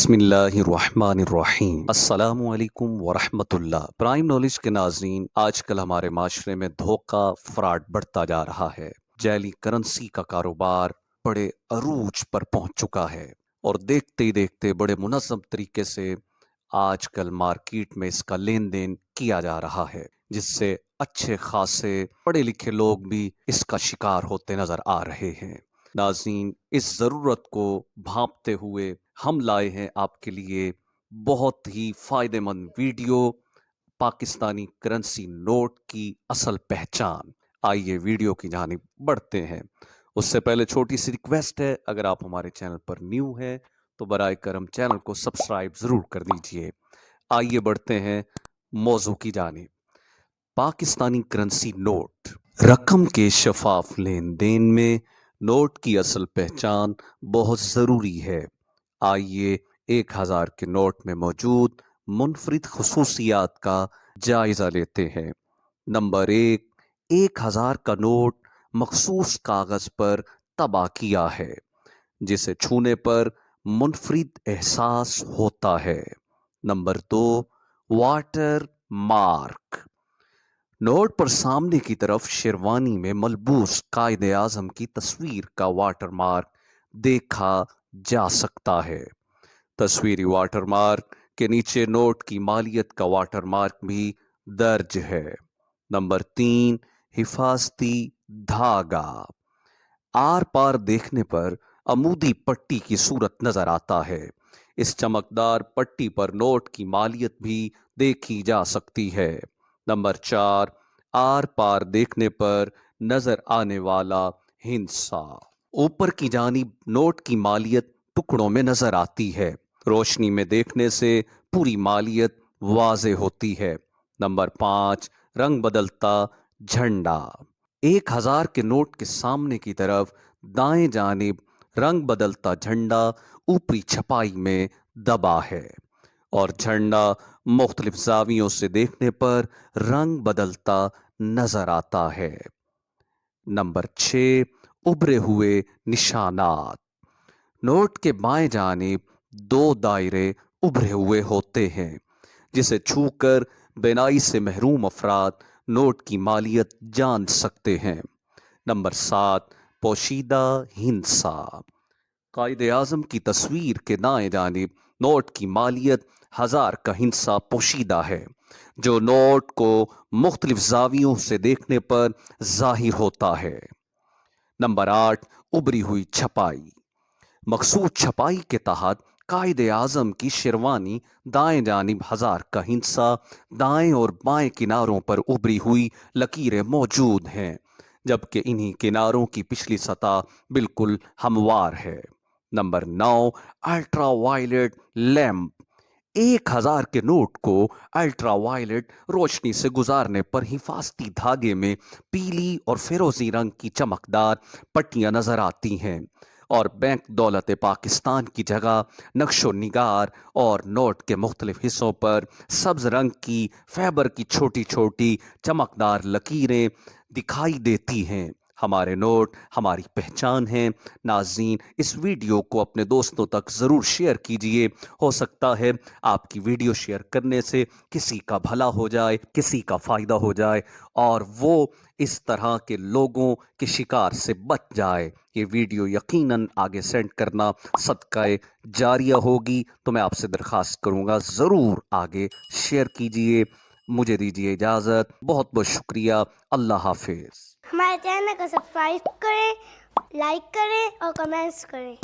بسم اللہ الرحمن الرحیم۔ السلام علیکم ورحمۃ اللہ۔ پرائم نالج کے ناظرین، آج کل ہمارے معاشرے میں دھوکہ، فراڈ بڑھتا جا رہا ہے۔ جعلی کرنسی کا کاروبار بڑے عروج پر پہنچ چکا ہے اور دیکھتے ہی دیکھتے بڑے منظم طریقے سے آج کل مارکیٹ میں اس کا لین دین کیا جا رہا ہے، جس سے اچھے خاصے پڑھے لکھے لوگ بھی اس کا شکار ہوتے نظر آ رہے ہیں۔ ناظرین، اس ضرورت کو بھانپتے ہوئے ہم لائے ہیں آپ کے لیے بہت ہی فائدہ مند ویڈیو، پاکستانی کرنسی نوٹ کی اصل پہچان۔ آئیے ویڈیو کی جانب بڑھتے ہیں۔ اس سے پہلے چھوٹی سی ریکویسٹ ہے، اگر آپ ہمارے چینل پر نیو ہیں تو برائے کرم چینل کو سبسکرائب ضرور کر دیجئے۔ آئیے بڑھتے ہیں موضوع کی جانب۔ پاکستانی کرنسی نوٹ، رقم کے شفاف لین دین میں نوٹ کی اصل پہچان بہت ضروری ہے۔ آئیے 1000 کے نوٹ میں موجود منفرد خصوصیات کا جائزہ لیتے ہیں۔ نمبر 1، 1000 کا نوٹ مخصوص کاغذ پر طبع کیا ہے، جسے چھونے پر منفرد احساس ہوتا ہے۔ نمبر 2، واٹر مارک، نوٹ پر سامنے کی طرف شیروانی میں ملبوس قائد اعظم کی تصویر کا واٹر مارک دیکھا جا سکتا ہے۔ تصویری واٹر مارک کے نیچے نوٹ کی مالیت کا واٹر مارک بھی درج ہے۔ نمبر 3، حفاظتی دھاگا، آر پار دیکھنے پر عمودی پٹی کی صورت نظر آتا ہے۔ اس چمکدار پٹی پر نوٹ کی مالیت بھی دیکھی جا سکتی ہے۔ نمبر 4، آر پار دیکھنے پر نظر آنے والا ہندسہ، اوپر کی جانب نوٹ کی مالیت ٹکڑوں میں نظر آتی ہے۔ روشنی میں دیکھنے سے پوری مالیت واضح ہوتی ہے۔ نمبر 5، رنگ بدلتا جھنڈا، 1000 کے نوٹ کے سامنے کی طرف دائیں جانب رنگ بدلتا جھنڈا اوپری چھپائی میں دبا ہے اور جھنڈا مختلف زاویوں سے دیکھنے پر رنگ بدلتا نظر آتا ہے۔ نمبر 6، ابھرے ہوئے نشانات، نوٹ کے بائیں جانب 2 دائرے ابھرے ہوئے ہوتے ہیں، جسے چھو کر بینائی سے محروم افراد نوٹ کی مالیت جان سکتے ہیں۔ نمبر 7، پوشیدہ ہندسہ، قائد اعظم کی تصویر کے دائیں جانب نوٹ کی مالیت 1000 کا ہندسہ پوشیدہ ہے، جو نوٹ کو مختلف زاویوں سے دیکھنے پر ظاہر ہوتا ہے۔ نمبر 8، ابھری ہوئی چھپائی، مخصوص چھپائی کے تحت قائد اعظم کی شیروانی دائیں جانب 1000 کا ہندسہ دائیں اور بائیں کناروں پر ابھری ہوئی لکیریں موجود ہیں، جبکہ انہی کناروں کی پچھلی سطح بالکل ہموار ہے۔ نمبر 9، الٹرا وائلٹ لیمپ، 1000 کے نوٹ کو الٹرا وائلٹ روشنی سے گزارنے پر حفاظتی دھاگے میں پیلی اور فیروزی رنگ کی چمکدار پٹیاں نظر آتی ہیں، اور بینک دولت پاکستان کی جگہ نقش و نگار اور نوٹ کے مختلف حصوں پر سبز رنگ کی فائبر کی چھوٹی چھوٹی چمکدار لکیریں دکھائی دیتی ہیں۔ ہمارے نوٹ ہماری پہچان ہیں۔ ناظرین، اس ویڈیو کو اپنے دوستوں تک ضرور شیئر کیجئے۔ ہو سکتا ہے آپ کی ویڈیو شیئر کرنے سے کسی کا بھلا ہو جائے، کسی کا فائدہ ہو جائے اور وہ اس طرح کے لوگوں کے شکار سے بچ جائے۔ یہ ویڈیو یقیناً آگے سینڈ کرنا صدقہ جاریہ ہوگی، تو میں آپ سے درخواست کروں گا ضرور آگے شیئر کیجئے۔ مجھے دیجئے اجازت، بہت بہت شکریہ۔ اللہ حافظ۔ ہمارے چینل کو سبسکرائب کریں، لائک کریں اور کمنٹس کریں۔